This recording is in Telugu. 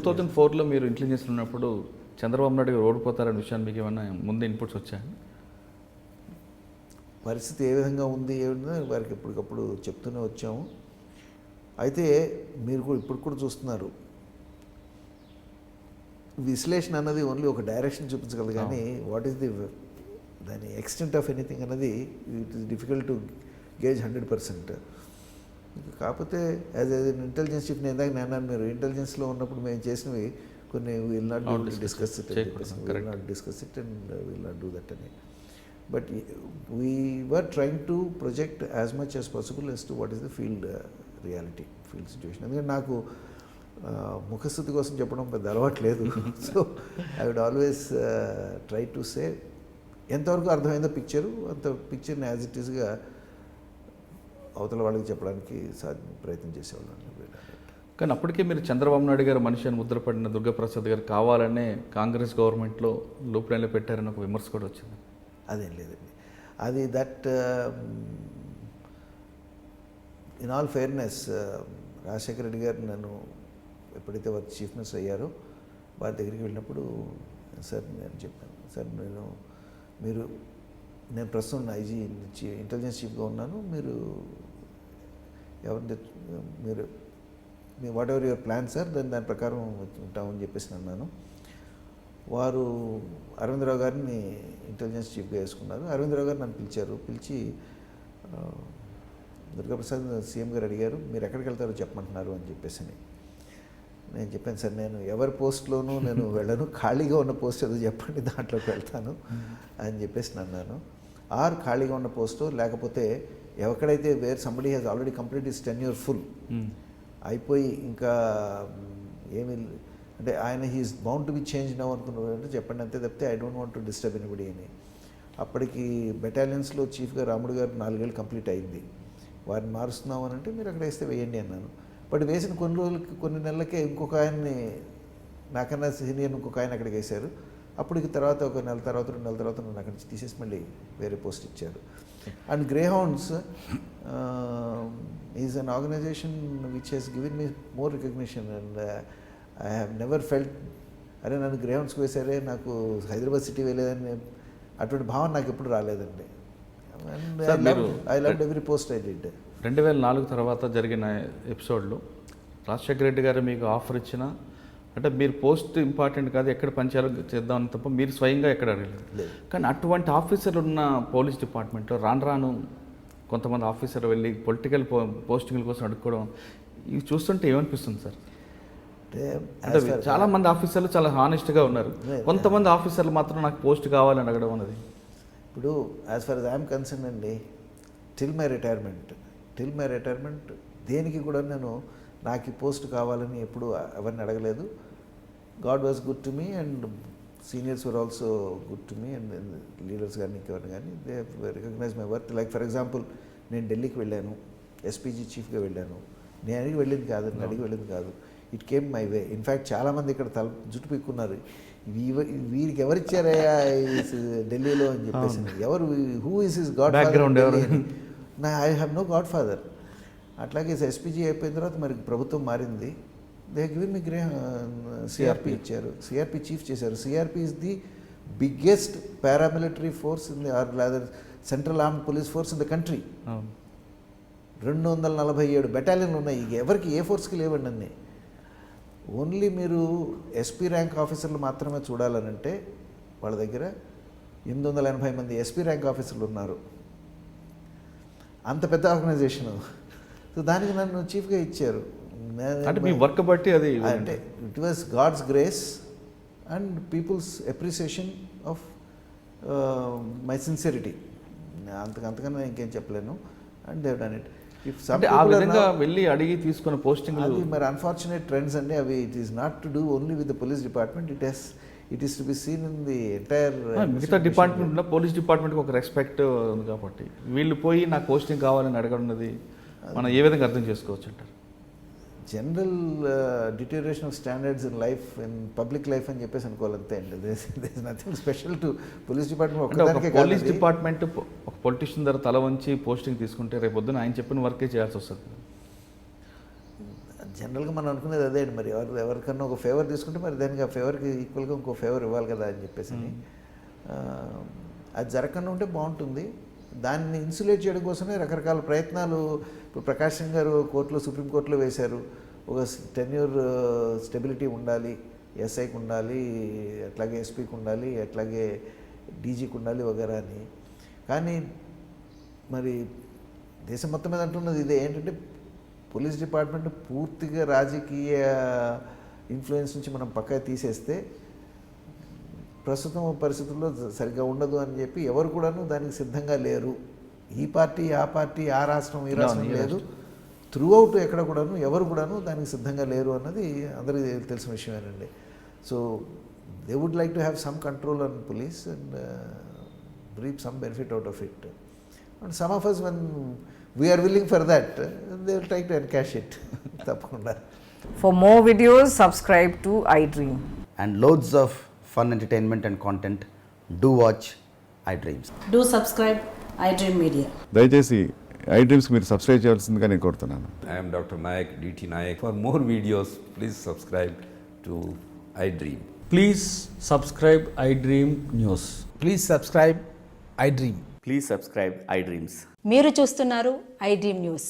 2004లో మీరు ఇంటెలిజెన్స్ ఉన్నప్పుడు చంద్రబాబు నాయుడు గారు ఓడిపోతారనే విషయాన్ని మీకు ఏమైనా ముందు ఇన్పుట్స్ వచ్చాయి? పరిస్థితి ఏ విధంగా ఉంది ఏమిటో వారికి ఎప్పటికప్పుడు చెప్తూనే వచ్చాము. అయితే మీరు కూడా ఇప్పుడు కూడా చూస్తున్నారు, విశ్లేషణ అన్నది ఓన్లీ ఒక డైరెక్షన్ చూపించగలదు, కానీ వాట్ ఈస్ దాని ఎక్స్టెంట్ ఆఫ్ ఎనీథింగ్ అన్నది it is difficult to gauge 100%. కాకపోతే యాజ్ ఇంటెలిజెన్స్ చీఫ్ నేను ఇందాక నేను మీరు ఇంటెలిజెన్స్లో ఉన్నప్పుడు మేము చేసినవి కొన్ని will not discuss it will not discuss it and will not do that అని. But we were trying to project as much as possible as to what is the field reality, field situation. ఎందుకంటే నాకు ముఖస్థుతి కోసం చెప్పడం పెద్ద అలవాటు లేదు. So I would always try to say ఎంతవరకు అర్థమైందో పిక్చరు, అంత పిక్చర్ని యాజ్ ఇట్ ఈస్గా అవతల వాళ్ళకి చెప్పడానికి ప్రయత్నం చేసేవాళ్ళం. కానీ అప్పటికే మీరు చంద్రబాబు నాయుడు గారు మనిషి అని ముద్రపడిన దుర్గాప్రసాద్ గారు కావాలనే కాంగ్రెస్ గవర్నమెంట్లో లూప్ లైన్లో పెట్టారని ఒక విమర్శ కూడా వచ్చింది. అదేం లేదండి, అది that in all fairness Rajasekhara Reddy గారు నన్ను ఎప్పుడైతే వారు చీఫ్ మినిస్టర్ అయ్యారో వారి దగ్గరికి వెళ్ళినప్పుడు సార్ నేను చెప్పాను, సార్ నేను ప్రస్తుతం ఐజీ ఇంటెలిజెన్స్ చీఫ్గా ఉన్నాను, మీరు మీరు what ever your plan sir దాని ప్రకారం ఉంటామని చెప్పేసి అన్నాను. వారు అరవిందరావు గారిని ఇంటెలిజెన్స్ చీఫ్గా వేసుకున్నారు. అరవిందరావు గారు నన్ను పిలిచి దుర్గాప్రసాద్ సీఎం గారు అడిగారు, మీరు ఎక్కడికి వెళ్తారో చెప్పమంటున్నారు అని చెప్పేసి. నేను చెప్పాను, సార్ నేను ఎవరి పోస్ట్లోనూ నేను వెళ్ళను, ఖాళీగా ఉన్న పోస్ట్ ఏదో చెప్పండి దాంట్లోకి వెళ్తాను అని చెప్పేసి అన్నాను. ఆర్ ఖాళీగా ఉన్న పోస్టు, లేకపోతే ఎక్కడైతే where somebody has already complete his tenure full అయిపోయి ఇంకా ఏమి అంటే ఆయన he is bound to be change now అనుకున్నారు అంటే చెప్పండి అంతే తప్పితే I don't want to disturb anybody అని. అప్పటికి బెటాలియన్స్లో చీఫ్గా రాముడు గారు 4 ఏళ్ళు కంప్లీట్ అయింది. వారిని మారుస్తున్నాం అని అంటే మీరు అక్కడ వేస్తే వేయండి అన్నాను. బట్ వేసిన కొన్ని నెలలకే ఇంకొక ఆయన్ని నాకన్నా సీనియర్ ఇంకొక ఆయన అక్కడికి వేశారు. అప్పటికి తర్వాత ఒక నెల తర్వాత 2 నెలల తర్వాత నన్ను అక్కడి నుంచి తీసేసి మళ్ళీ వేరే పోస్ట్ ఇచ్చారు. And Greyhounds is an organisation which has given me more recognition and I have never felt అరే నన్ను గ్రేహౌండ్స్కి వేసారే నాకు హైదరాబాద్ సిటీ వేయలేదని అటువంటి భావన నాకు ఎప్పుడు రాలేదండి. I love every post I did. 2004 తర్వాత జరిగిన ఎపిసోడ్లో రాజశేఖర రెడ్డి గారు మీకు ఆఫర్ ఇచ్చిన అంటే మీరు పోస్ట్ ఇంపార్టెంట్ కాదు ఎక్కడ పనిచేయాలో చేద్దామని తప్ప మీరు స్వయంగా ఎక్కడ అడగలేదు. కానీ అటువంటి ఆఫీసర్లు ఉన్న పోలీస్ డిపార్ట్మెంట్లో రాను కొంతమంది ఆఫీసర్ వెళ్ళి పొలిటికల్ పోస్టింగ్ల కోసం అడుక్కోవడం ఇవి చూస్తుంటే ఏమనిపిస్తుంది సార్? అంటే చాలామంది ఆఫీసర్లు చాలా హానెస్ట్గా ఉన్నారు, కొంతమంది ఆఫీసర్లు మాత్రం నాకు పోస్ట్ కావాలని అడగడం అన్నది. ఇప్పుడు as for as I'm concern అండి, టిల్ మై రిటైర్మెంట్ దేనికి కూడా నేను నాకు ఈ పోస్ట్ కావాలని ఎప్పుడు ఎవరిని అడగలేదు. God was good to me and seniors were also good to me and leaders కానీ ఇంకెవరిని కానీ they recognise my worth. Like for example నేను ఢిల్లీకి వెళ్ళాను, ఎస్పీజీ చీఫ్గా వెళ్ళాను. నేను అడిగి వెళ్ళింది కాదు, it came my way. In fact చాలామంది ఇక్కడ జుట్టు పీక్కున్నారు, వీరికి ఎవరిచ్చారయ్యా ఢిల్లీలో అని చెప్పేసి. ఎవరు who is his godfather? I have no godfather. అట్లాగే ఎస్పీజీ అయిపోయిన తర్వాత మరి ప్రభుత్వం మారింది, దే గివెన్ మీ సిఆర్పి ఇచ్చారు, సిఆర్పి చీఫ్ చేశారు. CRP is the biggest paramilitary force in the or rather central armed police force in the country. 247 బెటాలియన్లు ఉన్నాయి, ఎవరికి ఏ ఫోర్స్కి లేవండి అన్నీ. ఓన్లీ మీరు ఎస్పీ ర్యాంక్ ఆఫీసర్లు మాత్రమే చూడాలనంటే వాళ్ళ దగ్గర 880 మంది ఎస్పీ ర్యాంక్ ఆఫీసర్లు ఉన్నారు. అంత పెద్ద ఆర్గనైజేషను. సో దానికి నన్ను చీఫ్గా ఇచ్చారు. అంటే మీ వర్క్ బట్టి అది అంటే it was God's grace and people's appreciation of my sincerity. అంతకన్నా ఇంకేం చెప్పలేను. And they've done it. ఆ విధంగా వెళ్ళి అడిగి తీసుకున్న పోస్టింగ్ అది మరి అన్ఫార్చునేట్ ట్రెండ్స్ అండి అవి. It is not to do only with the police department, it is to be seen in the entire మిగతా డిపార్ట్మెంట్లో పోలీస్ డిపార్ట్మెంట్కి ఒక రెస్పెక్ట్ ఉంది కాబట్టి వీళ్ళు పోయి నాకు పోస్టింగ్ కావాలని అడగనున్నది మనం ఏ విధంగా అర్థం చేసుకోవచ్చు అంటారు? General deterioration of standards in life, in public life అని చెప్పేసి అనుకోవాలంతే అండి. There is nothing special to police department. Police department ఒక పొలిటీషియన్ దగ్గర తల వంచి పోస్టింగ్ తీసుకుంటే రేపు పొద్దున ఆయన చెప్పిన వర్కే చేయాల్సి వస్తుంది. జనరల్గా మనం అనుకునేది అదే అండి, మరి ఎవరికన్నా ఒక ఫేవర్ తీసుకుంటే మరి దానికి ఆ ఫేవర్కి ఈక్వల్గా ఇంకో ఫేవర్ ఇవ్వాలి కదా అని చెప్పేసి అది జరగకుండా ఉంటే బాగుంటుంది. దాన్ని ఇన్సులేట్ చేయడం కోసమే రకరకాల ప్రయత్నాలు ఇప్పుడు ప్రకాష్ సింగ్ గారు కోర్టులో సుప్రీంకోర్టులో వేశారు. ఒక టెన్యూర్ స్టెబిలిటీ ఉండాలి, ఎస్ఐకి ఉండాలి, అట్లాగే ఎస్పీకి ఉండాలి, అట్లాగే డీజీకి ఉండాలి వగేరా అని. కానీ మరి దేశం మొత్తం మీద అంటున్నది ఇదే ఏంటంటే పోలీస్ డిపార్ట్మెంట్ పూర్తిగా రాజకీయ ఇన్ఫ్లుయెన్స్ నుంచి మనం పక్కకు తీసేస్తే ప్రస్తుతం పరిస్థితుల్లో సరిగ్గా ఉండదు అని చెప్పి ఎవరు కూడాను దానికి సిద్ధంగా లేరు. ఈ పార్టీ ఆ రాష్ట్రం ఈ రాష్ట్రం లేదు, త్రూ అవుట్ ఎక్కడ కూడాను ఎవరు కూడాను దానికి సిద్ధంగా లేరు అన్నది అందరికీ తెలిసిన విషయమేనండి. So they would like to have some control on police and reap some benefit out of it. And some of us, when we are willing for that, they will try to encash it. తప్పకుండా. For more videos, subscribe to iDream. And loads of fun entertainment and content, do watch iDreams. Do subscribe iDream Media. దయచేసి ఐ డ్రీమ్స్కి మీరు సబ్స్క్రైబ్ చేయాల్సిందిగా నేను కోరుతున్నాను. I am Dr. Nayak, DT Nayak. For more videos, please subscribe to iDream. Please subscribe iDream News. Please subscribe iDream. Please subscribe iDreams. మీరు చూస్తున్నారు iDream News.